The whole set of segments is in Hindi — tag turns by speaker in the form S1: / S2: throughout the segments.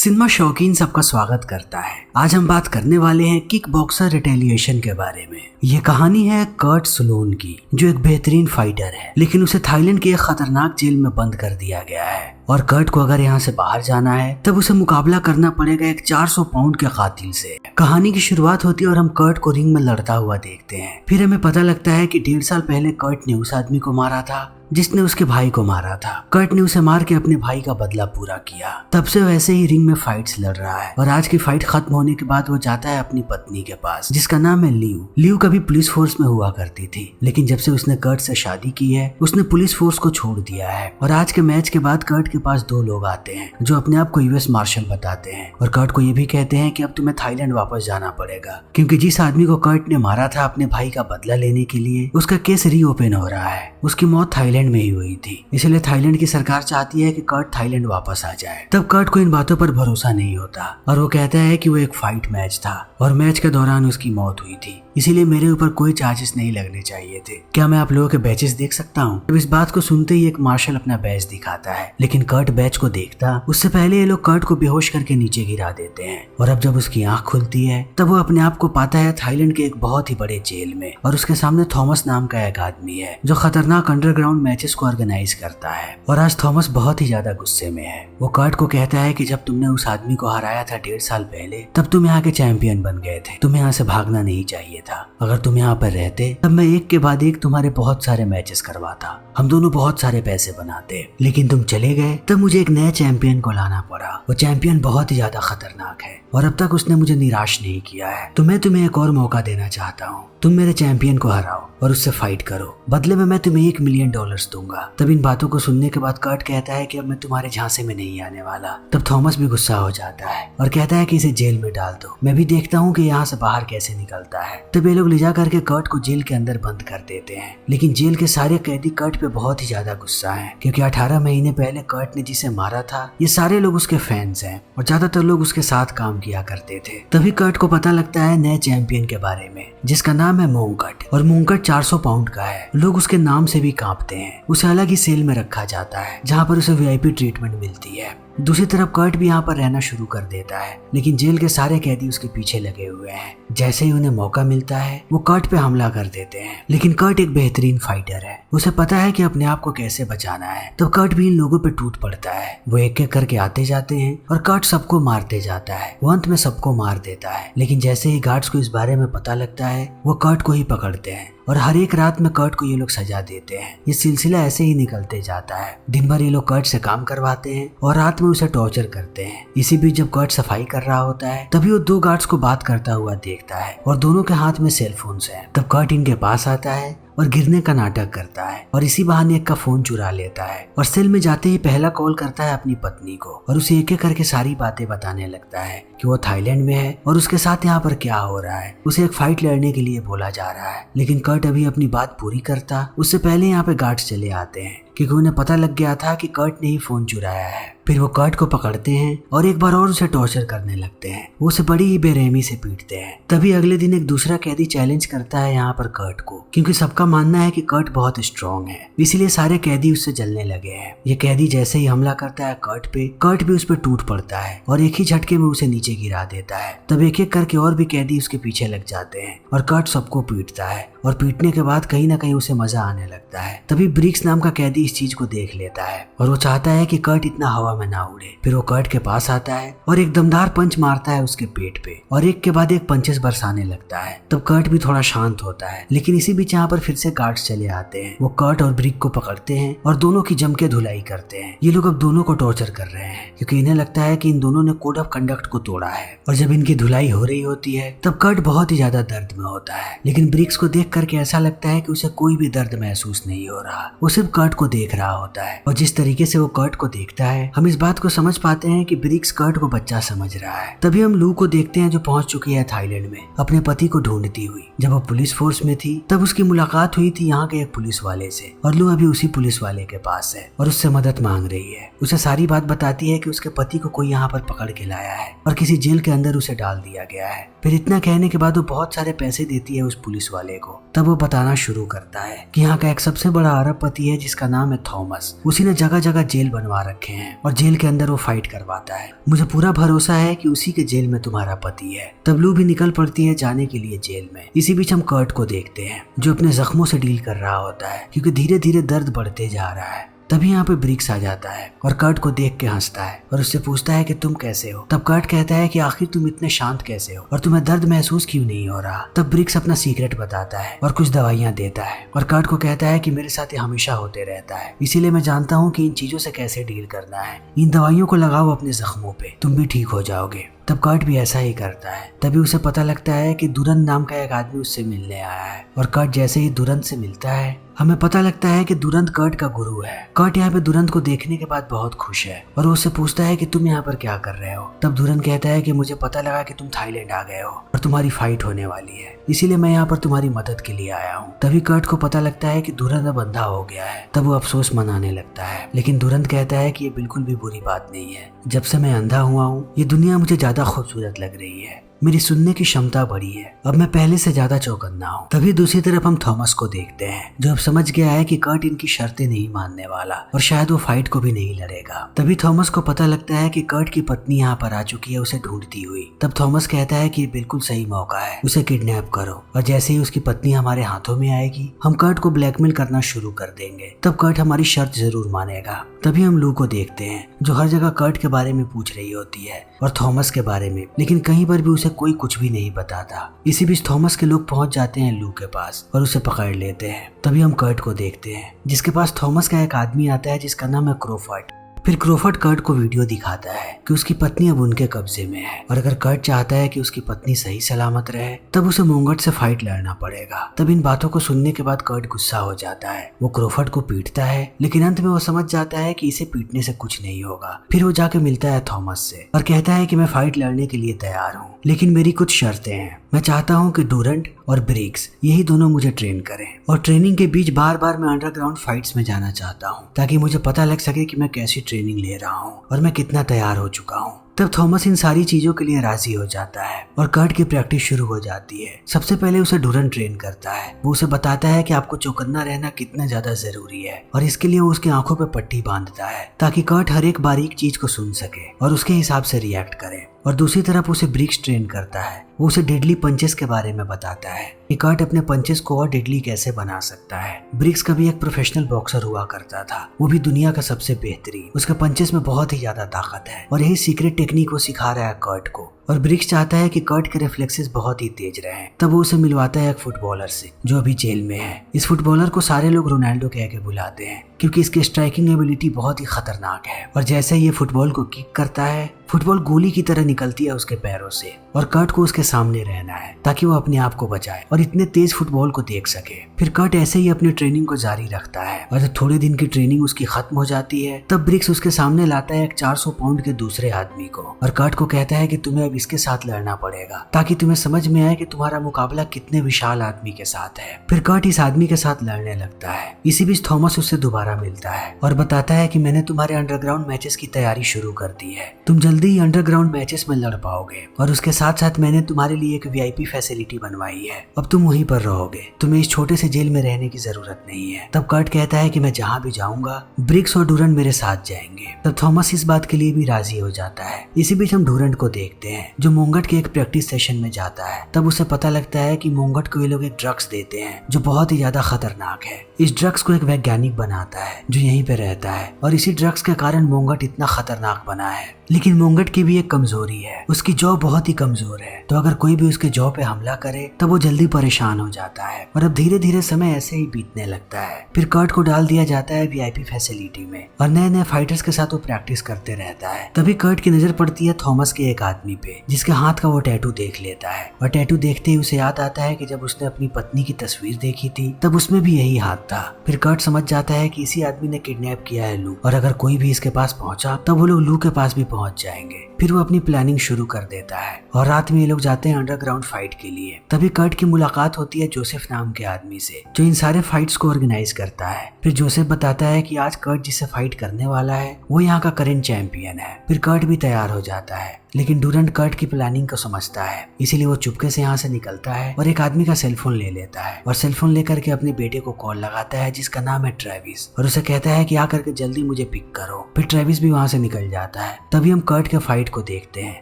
S1: सिनेमा शौकीन सबका स्वागत करता है। आज हम बात करने वाले हैं किक बॉक्सर रिटेलिएशन के बारे में। ये कहानी है कर्ट सलोन की, जो एक बेहतरीन फाइटर है, लेकिन उसे थाईलैंड की एक खतरनाक जेल में बंद कर दिया गया है। और कर्ट को अगर यहाँ से बाहर जाना है तब उसे मुकाबला करना पड़ेगा एक 400 पाउंड के कातिल से। कहानी की शुरुआत होती है और हम कर्ट को रिंग में लड़ता हुआ देखते हैं। फिर हमें पता लगता है कि 1.5 साल पहले कर्ट ने उस आदमी को मारा था जिसने उसके भाई को मारा था। कर्ट ने उसे मार के अपने भाई का बदला पूरा किया। तब से वैसे ही रिंग में फाइट्स लड़ रहा है और आज की फाइट खत्म होने के बाद वो जाता है अपनी पत्नी के पास, जिसका नाम है लियू। लियू कभी पुलिस फोर्स में हुआ करती थी, लेकिन जब से उसने कर्ट से शादी की है उसने पुलिस फोर्स को छोड़ दिया है। और आज के मैच के बाद कर्ट के पास 2 लोग आते हैं जो अपने आप को यूएस मार्शल बताते हैं और कर्ट को ये भी कहते हैं कि अब तुम्हें थाईलैंड वापस जाना पड़ेगा, क्योंकि जिस आदमी को कर्ट ने मारा था अपने भाई का बदला लेने के लिए, उसका केस रीओपन हो रहा है। उसकी मौत थाईलैंड में ही हुई थी, इसलिए थाईलैंड की सरकार चाहती है कि कर्ट थाईलैंड वापस आ जाए। तब कर्ट को इन बातों पर भरोसा नहीं होता और वो कहता है कि वो एक फाइट मैच था और मैच के दौरान उसकी मौत हुई थी, इसीलिए मेरे ऊपर कोई चार्जेस नहीं लगने चाहिए थे। क्या मैं आप लोगों के बैचेस देख सकता हूँ? अब इस बात को सुनते ही एक मार्शल अपना बैच दिखाता है, लेकिन कर्ट बैच को देखता उससे पहले ये लोग कर्ट को बेहोश करके नीचे गिरा देते हैं। और अब जब उसकी आंख खुलती है तब वो अपने आप को पाता है थाईलैंड के एक बहुत ही बड़े जेल में, और उसके सामने थॉमस नाम का एक आदमी है जो खतरनाक अंडरग्राउंड मैचेस को ऑर्गेनाइज करता है। और आज थॉमस बहुत ही ज्यादा गुस्से में है। वो कर्ट को कहता है कि जब तुमने उस आदमी को हराया था 1.5 साल पहले, तब तुम यहाँ के चैंपियन बन गए थे। तुम्हें यहाँ से भागना नहीं चाहिए था। अगर तुम यहाँ पर रहते तब मैं एक के बाद एक तुम्हारे बहुत सारे मैचेस करवाता, हम दोनों बहुत सारे पैसे बनाते। लेकिन तुम चले गए तब मुझे एक नए चैंपियन को लाना पड़ा। वो चैंपियन बहुत ही ज्यादा खतरनाक है और अब तक उसने मुझे निराश नहीं किया है। तो मैं तुम्हें एक और मौका देना चाहता हूँ। तुम मेरे चैंपियन को हराओ और उससे फाइट करो, बदले में मैं तुम्हें $1 मिलियन दूंगा। तब इन बातों को सुनने के बाद कर्ट कहता है कि अब मैं तुम्हारे झांसे में नहीं आने वाला। तब थॉमस भी गुस्सा हो जाता है और कहता है कि इसे जेल में डाल दो, मैं भी देखता हूँ कि यहाँ से बाहर कैसे निकलता है। तब ये लोग ले जा करके कर्ट को जेल के अंदर बंद कर देते हैं, लेकिन जेल के सारे कैदी कर्ट पे बहुत ही ज्यादा गुस्सा है, क्योंकि 18 महीने पहले कर्ट ने जिसे मारा था ये सारे लोग उसके फैंस हैं और ज्यादातर लोग उसके साथ काम किया करते थे। तभी कर्ट को पता लगता है नए चैंपियन के बारे में, जिसका नाम है मोंकट, और मोंकट 400 पाउंड का है। लोग उसके नाम से भी कांपते हैं। उसे अलग ही सेल में रखा जाता है जहाँ पर उसे वीआईपी ट्रीटमेंट मिलती है। दूसरी तरफ कर्ट भी यहाँ पर रहना शुरू कर देता है, लेकिन जेल के सारे कैदी उसके पीछे लगे हुए हैं। जैसे ही उन्हें मौका मिलता है वो कर्ट पे हमला कर देते हैं, लेकिन कर्ट एक बेहतरीन फाइटर है, उसे पता है कि अपने आप को कैसे बचाना है। तो कर्ट भी इन लोगों पे टूट पड़ता है। वो एक एक करके आते जाते हैं और कर्ट सबको मारते जाता है। वो अंत में सबको मार देता है, लेकिन जैसे ही गार्ड्स को इस बारे में पता लगता है वो कर्ट को ही पकड़ते हैं और हर एक रात में कर्ट को ये लोग सजा देते हैं। ये सिलसिला ऐसे ही निकलते जाता है। दिन भर ये लोग कर्ट से काम करवाते हैं और रात में उसे टॉर्चर करते हैं। इसी बीच जब कर्ट सफाई कर रहा होता है तभी वो 2 गार्ड्स को बात करता हुआ देखता है और दोनों के हाथ में सेल फोन्स हैं। तब कर्ट इनके पास आता है और गिरने का नाटक करता है और इसी बहाने एक का फोन चुरा लेता है और सेल में जाते ही पहला कॉल करता है अपनी पत्नी को और उसे एक एक करके सारी बातें बताने लगता है कि वो थाईलैंड में है और उसके साथ यहाँ पर क्या हो रहा है। उसे एक फाइट लड़ने के लिए बोला जा रहा है, लेकिन कर्ट अभी अपनी बात पूरी करता उससे पहले यहाँ पे गार्ड्स चले आते हैं, क्योंकि उन्हें पता लग गया था कि कर्ट ने ही फोन चुराया है। फिर वो कर्ट को पकड़ते हैं और एक बार और उसे टॉर्चर करने लगते हैं। वो उसे बड़ी ही बेरहमी से पीटते हैं। तभी अगले दिन एक दूसरा कैदी चैलेंज करता है यहाँ पर कर्ट को, क्योंकि सबका मानना है कि कर्ट बहुत स्ट्रॉन्ग है, इसलिए सारे कैदी उससे जलने लगे हैं। ये कैदी जैसे ही हमला करता है कर्ट पे, कर्ट भी उस पर टूट पड़ता है और एक ही झटके में उसे नीचे गिरा देता है। तब एक एक करके और भी कैदी उसके पीछे लग जाते हैं और कर्ट सबको पीटता है और पीटने के बाद कहीं ना कहीं उसे मजा आने लगता है। तभी ब्रिक्स नाम का कैदी इस चीज को देख लेता है और वो चाहता है कि कर्ट इतना हवा में ना उड़े। फिर वो कर्ट के पास आता है और एक दमदार पंच मारता है उसके पेट पे और एक के बाद एक पंचेस बरसाने लगता है। तब कर्ट भी थोड़ा शांत होता है, लेकिन इसी बीच यहाँ पर फिर से गार्ड्स चले आते हैं। वो कर्ट और ब्रिक को पकड़ते हैं और दोनों की जम के धुलाई करते हैं। ये लोग अब दोनों को टॉर्चर कर रहे हैं, क्योंकि इन्हें लगता है कि इन दोनों ने कोड ऑफ कंडक्ट को तोड़ा है। और जब इनकी धुलाई हो रही होती है तब कर्ट बहुत ही ज्यादा दर्द में होता है, लेकिन ब्रिक्स को देख करके ऐसा लगता है कि उसे कोई भी दर्द महसूस नहीं हो रहा। वो सिर्फ कर्ट को देख रहा होता है और जिस तरीके से वो कर्ट को देखता है हम इस बात को समझ पाते हैं कि ब्रिक्स कर्ट को बच्चा समझ रहा है। तभी हम लू को देखते हैं जो पहुंच चुकी है थाईलैंड में अपने पति को ढूंढती हुई। जब वो पुलिस फोर्स में थी तब उसकी मुलाकात हुई थी यहाँ के एक पुलिस वाले से और लू अभी उसी पुलिस वाले के पास है और उससे मदद मांग रही है। उसे सारी बात बताती है कि उसके पति को कोई यहाँ पर पकड़ के लाया है और किसी जेल के अंदर उसे डाल दिया गया है। फिर इतना कहने के बाद वो बहुत सारे पैसे देती है उस पुलिस वाले को। तब वो बताना शुरू करता है कि यहाँ का एक सबसे बड़ा अरबपति है जिसका नाम नाम है थॉमस। उसी ने जगह जगह जेल बनवा रखे हैं और जेल के अंदर वो फाइट करवाता है। मुझे पूरा भरोसा है कि उसी के जेल में तुम्हारा पति है। तब लू भी निकल पड़ती है जाने के लिए जेल में। इसी बीच हम कर्ट को देखते हैं जो अपने जख्मों से डील कर रहा होता है क्योंकि धीरे धीरे दर्द बढ़ते जा रहा है। तभी यहाँ पे ब्रिक्स आ जाता है और कर्ट को देख के हंसता है और उससे पूछता है कि तुम कैसे हो। तब कर्ट कहता है कि आखिर तुम इतने शांत कैसे हो और तुम्हें दर्द महसूस क्यों नहीं हो रहा। तब ब्रिक्स अपना सीक्रेट बताता है और कुछ दवाइयाँ देता है और कर्ट को कहता है कि मेरे साथ ये हमेशा होते रहता है, इसीलिए मैं जानता हूँ कि इन चीजों से कैसे डील करना है। इन दवाइयों को लगाओ अपने जख्मों पे, तुम भी ठीक हो जाओगे। तब कर्ट भी ऐसा ही करता है। तभी उसे पता लगता है कि दुरंत नाम का एक आदमी उससे मिलने आया है और कर्ट जैसे ही दुरंत से मिलता है हमें पता लगता है कि दुरंत कर्ट का गुरु है। कर्ट यहाँ पे दुरंत को देखने के बाद बहुत खुश है और वो उससे पूछता है कि तुम यहाँ पर क्या कर रहे हो। तब दुरंत कहता है कि मुझे पता लगा कि तुम थाईलैंड आ गए हो और तुम्हारी फाइट होने वाली है, इसीलिए मैं यहाँ पर तुम्हारी मदद के लिए आया हूँ। तभी कर्ट को पता लगता है कि दुरंत अब अंधा हो गया है। तब वो अफसोस मनाने लगता है, लेकिन दुरंत कहता है कि ये बिल्कुल भी बुरी बात नहीं है। जब से मैं अंधा हुआ हूँ ये दुनिया मुझे ज्यादा खूबसूरत लग रही है, मेरी सुनने की क्षमता बढ़ी है, अब मैं पहले से ज्यादा चौकन्ना हूँ। तभी दूसरी तरफ हम थॉमस को देखते हैं जो अब समझ गया है कि कर्ट इनकी शर्तें नहीं मानने वाला और शायद वो फाइट को भी नहीं लड़ेगा। तभी थॉमस को पता लगता है कि कर्ट की पत्नी यहाँ पर आ चुकी है उसे ढूंढती हुई। तब थॉमस कहता है कि बिल्कुल सही मौका है, उसे किडनैप करो और जैसे ही उसकी पत्नी हमारे हाथों में आएगी हम कर्ट को ब्लैकमेल करना शुरू कर देंगे। तब कर्ट हमारी शर्त जरूर मानेगा। तभी हम लू को देखते हैं जो हर जगह कर्ट के बारे में पूछ रही होती है और थॉमस के बारे में, लेकिन कहीं पर भी उसे कोई कुछ भी नहीं बताता। इसी बीच थॉमस के लोग पहुंच जाते हैं लू के पास और उसे पकड़ लेते हैं। तभी हम कर्ट को देखते हैं जिसके पास थॉमस का एक आदमी आता है जिसका नाम है क्रोफर्ड। फिर क्रोफर्ड कर्ट को वीडियो दिखाता है कि उसकी पत्नी अब उनके कब्जे में है और अगर कर्ट चाहता है कि उसकी पत्नी सही सलामत रहे तब उसे मोंगट से फाइट लड़ना पड़ेगा। तब इन बातों को सुनने के बाद कर्ट गुस्सा हो जाता है, वो क्रोफर्ड को पीटता है, लेकिन अंत में वो समझ जाता है कि इसे पीटने से कुछ नहीं होगा। फिर वो जाके मिलता है थॉमस से और कहता है कि मैं फाइट लड़ने के लिए तैयार हूँ, लेकिन मेरी कुछ शर्तें हैं। मैं चाहता हूँ कि डूरंट और ब्रिक्स यही दोनों मुझे ट्रेन करें और ट्रेनिंग के बीच बार बार मैं अंडरग्राउंड फाइट्स में जाना चाहता हूँ ताकि मुझे पता लग सके कि मैं कैसी ट्रेनिंग ले रहा हूँ और मैं कितना तैयार हो चुका हूँ। तब थॉमस इन सारी चीजों के लिए राजी हो जाता है और कर्ट की प्रैक्टिस शुरू हो जाती है। सबसे पहले उसे डूरंट ट्रेन करता है, वो उसे बताता है कि आपको चौकन्ना रहना कितना ज्यादा जरूरी है और इसके लिए वो उसकी आंखों पे पट्टी बांधता है ताकि कर्ट हर एक बारीक चीज को सुन सके और उसके हिसाब से रिएक्ट करे। और दूसरी तरफ उसे ब्रिक्स ट्रेन करता है, वो उसे डेडली पंचेस के बारे में बताता है कि कर्ट अपने पंचेस को और डेडली कैसे बना सकता है। ब्रिक्स का भी एक प्रोफेशनल बॉक्सर हुआ करता था, वो भी दुनिया का सबसे बेहतरीन, उसके पंचेस में बहुत ही ज्यादा ताकत है और यही सीक्रेट टेक्निक वो सिखा रहा है कर्ट को। और ब्रिक्स चाहता है कि कर्ट के रिफ्लेक्सेस बहुत ही तेज रहें। तब वो उसे मिलवाता है एक फुटबॉलर से जो अभी जेल में है। इस फुटबॉलर को सारे लोग रोनाल्डो कह के बुलाते हैं क्योंकि इसकी स्ट्राइकिंग एबिलिटी बहुत ही खतरनाक है और जैसे ही ये फुटबॉल को किक करता है फुटबॉल गोली की तरह निकलती है उसके पैरों से और कर्ट को उसके सामने रहना है ताकि वो अपने आप को बचाए और इतने तेज फुटबॉल को देख सके। फिर कर्ट ऐसे ही अपनी ट्रेनिंग को जारी रखता है और जब थोड़े दिन की ट्रेनिंग उसकी खत्म हो जाती है तब ब्रिक्स उसके सामने लाता है एक 400 पाउंड के दूसरे आदमी को और कर्ट को कहता है कि तुम्हें अब इसके साथ लड़ना पड़ेगा ताकि तुम्हें समझ में आए कि तुम्हारा मुकाबला कितने विशाल आदमी के साथ है। फिर कर्ट इस आदमी के साथ लड़ने लगता है। इसी बीच थॉमस उससे दोबारा मिलता है और बताता है कि मैंने तुम्हारे अंडरग्राउंड मैचेस की तैयारी शुरू कर दी है, तुम जल्दी ही अंडरग्राउंड मैचेस में लड़ पाओगे और उसके साथ साथ मैंने तुम्हारे लिए एक वीआईपी फैसिलिटी बनवाई है, अब तुम वहीं पर रहोगे, तुम्हें इस छोटे से जेल में रहने की जरूरत नहीं है। तब कर्ट कहता है कि मैं जहाँ भी जाऊंगा ब्रिक्स और डूरंट मेरे साथ जाएंगे। तब थॉमस इस बात के लिए भी राजी हो जाता है। इसी बीच हम डूरंट को देखते हैं जो मोंगट के एक प्रैक्टिस सेशन में जाता है। तब उसे पता लगता है कि मोंगट को ये लोग एक ड्रग्स देते हैं जो बहुत ही ज्यादा खतरनाक है। इस ड्रग्स को एक वैज्ञानिक बनाता है जो यहीं पे रहता है और इसी ड्रग्स के कारण मोंगट इतना खतरनाक बना है। लेकिन मोंगट की भी एक कमजोरी है, उसकी जॉ बहुत ही कमजोर है, तो अगर कोई भी उसके जॉ पे हमला करे तब वो जल्दी परेशान हो जाता है और अब धीरे धीरे समय ऐसे ही बीतने लगता है। फिर कर्ट को डाल दिया जाता है वीआईपी फैसिलिटी में और नए नए फाइटर्स के साथ वो प्रैक्टिस करते रहता है। तभी कर्ट की नजर पड़ती है थॉमस के एक आदमी पे जिसके हाथ का वो टैटू देख लेता है और टैटू देखते ही उसे याद आता है कि जब उसने अपनी पत्नी की तस्वीर देखी थी तब उसमें भी यही हाथ था। फिर कर्ट समझ जाता है कि इसी आदमी ने किडनैप किया है लू और अगर कोई भी इसके पास पहुंचा तब वो लोग लू के पास भी पहुंच जाएंगे। फिर वो अपनी प्लानिंग शुरू कर देता है और रात में ये लोग जाते हैं अंडरग्राउंड फाइट के लिए। तभी कर्ट की मुलाकात होती है जोसेफ नाम के आदमी से, जो इन सारे फाइट्स को ऑर्गेनाइज करता है। फिर जोसेफ बताता है कि आज कर्ट जिससे फाइट करने वाला है वो यहाँ का करंट चैंपियन है। फिर कर्ट भी तैयार हो जाता है, लेकिन डूरंट कर्ट की प्लानिंग को समझता है, इसीलिए वो चुपके से यहाँ से निकलता है और एक आदमी का सेलफोन ले लेता है और सेलफोन लेकर के अपने बेटे को कॉल लगाता है जिसका नाम है ट्रेविस, और उसे कहता है कि आकर के जल्दी मुझे पिक करो। फिर ट्रेविस भी वहाँ से निकल जाता है। तभी हम कर्ट के फाइट को देखते हैं।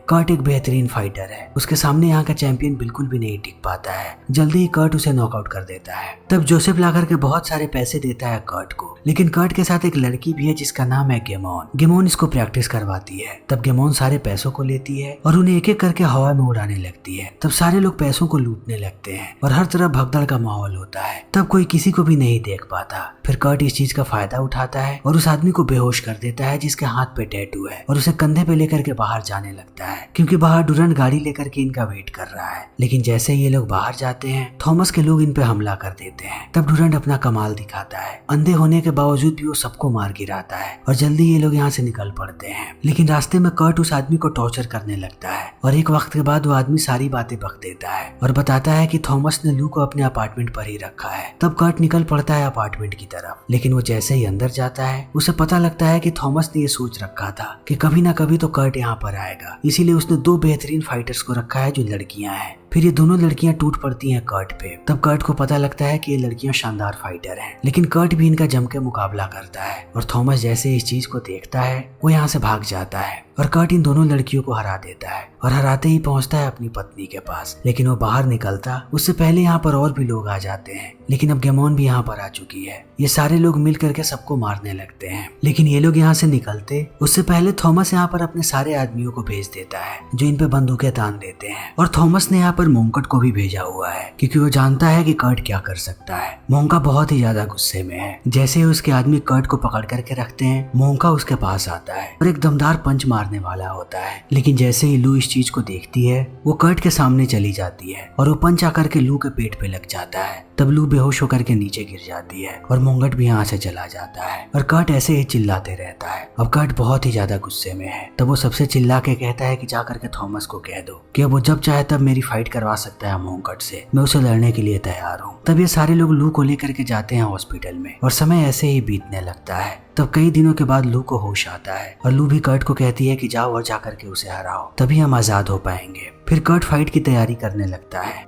S1: कर्ट एक बेहतरीन फाइटर है, उसके सामने यहाँ का चैंपियन बिल्कुल भी नहीं टिक पाता है। जल्दी ही कर्ट उसे नॉकआउट कर देता है। तब जोसेफ ला करके बहुत सारे पैसे देता है कर्ट को, लेकिन कर्ट के साथ एक लड़की भी है जिसका नाम है गेमोन। गेमोन इसको प्रैक्टिस करवाती है। तब गेमोन सारे पैसों को लेती है और उन्हें एक एक करके हवा में उड़ाने लगती है। तब सारे लोग पैसों को लूटने लगते हैं और हर तरफ भगदड़ का माहौल होता है। तब कोई किसी को भी नहीं देख पाता। फिर कर्ट इस चीज का फायदा उठाता है और उस आदमी को बेहोश कर देता है जिसके हाथ पे टैटू है, और उसे कंधे पे लेकर के बाहर जाने लगता है, क्योंकि बाहर डूरंट गाड़ी लेकर के इनका वेट कर रहा है। लेकिन जैसे ये लोग बाहर जाते हैं, थॉमस के लोग इन पे हमला कर देते हैं। तब डूरंट अपना कमाल दिखाता है। अंधे होने के बावजूद भी वो सबको मार गिराता है और जल्दी ये लोग यहाँ से निकल पड़ते हैं। लेकिन रास्ते में कर्ट उस आदमी को टॉर्चर करने लगता है और एक वक्त के बाद वो आदमी सारी बातें बक देता है और बताता है कि थॉमस ने लू को अपने अपार्टमेंट पर ही रखा है। तब कर्ट निकल पड़ता है अपार्टमेंट की तरफ, लेकिन वो जैसे ही अंदर जाता है उसे पता लगता है कि थॉमस ने ये सोच रखा था कि कभी ना कभी तो कर्ट यहाँ पर आएगा, इसीलिए उसने दो बेहतरीन फाइटर्स को रखा है जो लड़कियां हैं। फिर ये दोनों लड़कियां टूट पड़ती हैं कर्ट पे। तब कर्ट को पता लगता है कि ये लड़कियां शानदार फाइटर हैं, लेकिन कर्ट भी इनका जम के मुकाबला करता है और थॉमस जैसे इस चीज को देखता है वो यहाँ से भाग जाता है और कर्ट इन दोनों लड़कियों को हरा देता है और हराते ही पहुंचता है अपनी पत्नी के पास। लेकिन वो बाहर निकलता उससे पहले यहाँ पर और भी लोग आ जाते हैं, लेकिन अब गेमोन भी यहाँ पर आ चुकी है। ये सारे लोग मिल करके सबको मारने लगते हैं, लेकिन ये लोग यहाँ से निकलते उससे पहले थॉमस यहाँ पर अपने सारे आदमियों को भेज देता है जो इन पे बंदूकें तान देते हैं। और थॉमस ने यहाँ पर मोंकट को भी भेजा हुआ है क्योंकि वो जानता है कि कर्ट क्या कर सकता है। मोंका बहुत ही ज्यादा गुस्से में है। जैसे ही उसके आदमी कर्ट को पकड़ करके रखते हैं, मोंका उसके पास आता है और एक दमदार पंच मारने वाला होता है। लेकिन जैसे ही लू इस चीज को देखती है वो कर्ट के सामने चली जाती है और वो पंच आकर के लू के पेट पे लग जाता है। तब लू बेहोश होकर के नीचे गिर जाती है और मोंगट भी यहाँ से चला जाता है और कर्ट ऐसे ही चिल्लाते रहता है। अब कर्ट बहुत ही ज्यादा गुस्से में है। तब वो सबसे चिल्ला के कहता है कि जाकर के थॉमस को कह दो कि अब वो जब चाहे तब मेरी फाइट करवा सकता है मोंगट से, मैं उसे लड़ने के लिए तैयार हूँ। तब ये सारे लोग लू को लेकर के जाते हैं हॉस्पिटल में और समय ऐसे ही बीतने लगता है। तब कई दिनों के बाद लू को होश आता है और लू भी कर्ट को कहती है कि जाओ और जाकर के उसे हराओ, तभी हम आजाद हो पाएंगे। फिर कर्ट फाइट की तैयारी करने लगता है।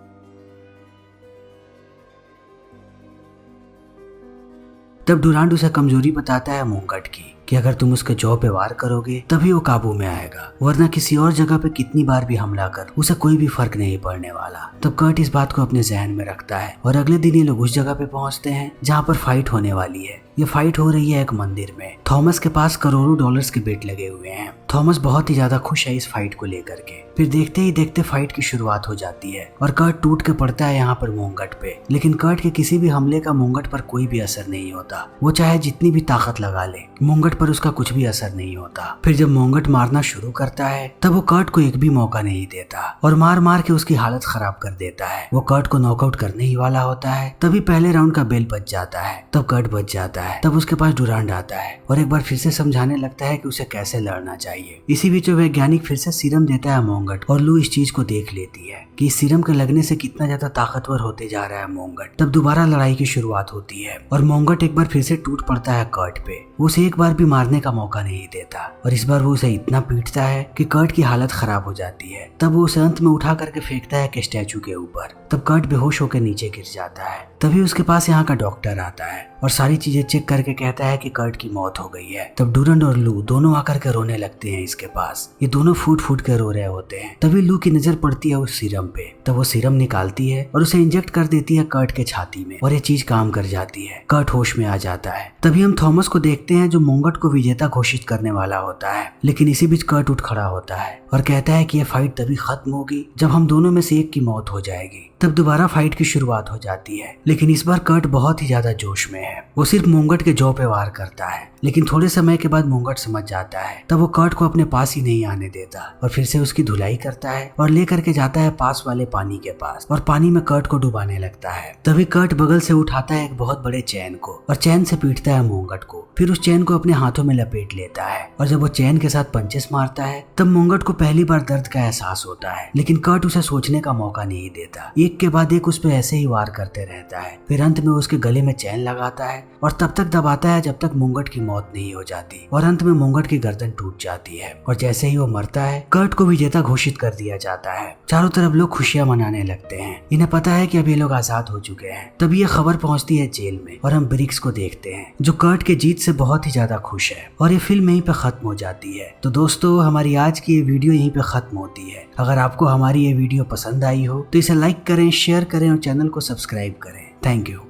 S1: तब डूरांट उसे कमजोरी बताता है मोंगट की कि अगर तुम उसके जॉ पे वार करोगे तभी वो काबू में आएगा, वरना किसी और जगह पे कितनी बार भी हमला कर उसे कोई भी फर्क नहीं पड़ने वाला। तब कर्ट इस बात को अपने जहन में रखता है और अगले दिन ये लोग उस जगह पे पहुंचते हैं जहाँ पर फाइट होने वाली है। ये फाइट हो रही है एक मंदिर में। थॉमस के पास करोड़ों डॉलर्स के बेट लगे हुए हैं। थॉमस बहुत ही ज्यादा खुश है इस फाइट को लेकर के। फिर देखते ही देखते फाइट की शुरुआत हो जाती है और कर्ट टूट के पड़ता है यहाँ पर मोंगट पे। लेकिन कर्ट के किसी भी हमले का मोंगट पर कोई भी असर नहीं होता। वो चाहे जितनी भी ताकत लगा ले, मोंगट पर उसका कुछ भी असर नहीं होता। फिर जब मोंगट मारना शुरू करता है तब वो कर्ट को एक भी मौका नहीं देता और मार मार के उसकी हालत खराब कर देता है। वो कर्ट को नॉकआउट करने ही वाला होता है, तभी पहले राउंड का बेल बज जाता है। तब कर्ट बच जाता है। तब उसके पास डूरांट आता है और एक बार फिर से समझाने लगता है कि उसे कैसे लड़ना चाहिए। इसी बीच वैज्ञानिक फिर से सीरम देता है मोंगट और लू इस चीज को देख लेती है कि इस सीरम के लगने से कितना ज्यादा ताकतवर होते जा रहा है मोंगट। तब दोबारा लड़ाई की शुरुआत होती है और मोंगट एक बार फिर से टूट पड़ता है कर्ट पे। वो उसे एक बार भी मारने का मौका नहीं देता और इस बार वो उसे इतना पीटता है कि कर्ट की हालत खराब हो जाती है। तब वो उसे अंत में उठा करके फेंकता है कि स्टैचू के ऊपर। तब कर्ट बेहोश होकर नीचे गिर जाता है। तभी उसके पास यहाँ का डॉक्टर आता है और सारी चीजें चेक करके कहता है कि कर्ट की मौत हो गई है। तब डूरंट और लू दोनों आकर के रोने लगते हैं इसके पास। ये दोनों फूट फूट के रो रहे होते हैं। तभी लू की नजर पड़ती है उस सीरम पे। तब वो सीरम निकालती है और उसे इंजेक्ट कर देती है कर्ट के छाती में और ये चीज काम कर जाती है। कर्ट होश में आ जाता है। तभी हम थॉमस को देखते हैं जो मोंगट को विजेता घोषित करने वाला होता है। लेकिन इसी बीच कर्ट उठ खड़ा होता है और कहता है कि यह फाइट तभी खत्म होगी जब हम दोनों में से एक की मौत हो जाएगी। तब दोबारा फाइट की शुरुआत हो जाती है, लेकिन इस बार कर्ट बहुत ही ज्यादा जोश में है। वो सिर्फ मोंगट के जॉ पे वार करता है, लेकिन थोड़े समय के बाद मोंगट समझ जाता है। तब वो कर्ट को अपने पास ही नहीं आने देता और फिर से उसकी धुलाई करता है और लेकर के जाता है पास वाले पानी के पास और पानी में कर्ट को डुबाने लगता है। तभी कर्ट बगल से उठाता है एक बहुत बड़े चैन को और चैन से पीटता है मोंगट को। फिर उस चैन को अपने हाथों में लपेट लेता है और जब वो चैन के साथ पंचेस मारता है तब मोंगट को पहली बार दर्द का एहसास होता है, लेकिन कर्ट उसे सोचने का मौका नहीं देता। एक के बाद एक उस पे ऐसे ही वार करते रहता है। फिर अंत में उसके गले में चैन लगाता है और तब तक दबाता है जब तक मोंगट की मौत नहीं हो जाती और अंत में मोंगट की गर्दन टूट जाती है और जैसे ही वो मरता है कर्ट को विजेता घोषित कर दिया जाता है। चारों तरफ लोग खुशियां मनाने लगते हैं। इन्हें पता है कि अब ये लोग आजाद हो चुके हैं। तभी ये खबर पहुंचती है जेल में और हम ब्रिक्स को देखते हैं जो कर्ट के जीत से बहुत ही ज्यादा खुश है और ये फिल्म यहीं पे खत्म हो जाती है। तो दोस्तों, हमारी आज की ये वीडियो यहीं पे खत्म होती है। अगर आपको हमारी ये वीडियो पसंद आई हो तो इसे लाइक करें, शेयर करें और चैनल को सब्सक्राइब करें। Thank you.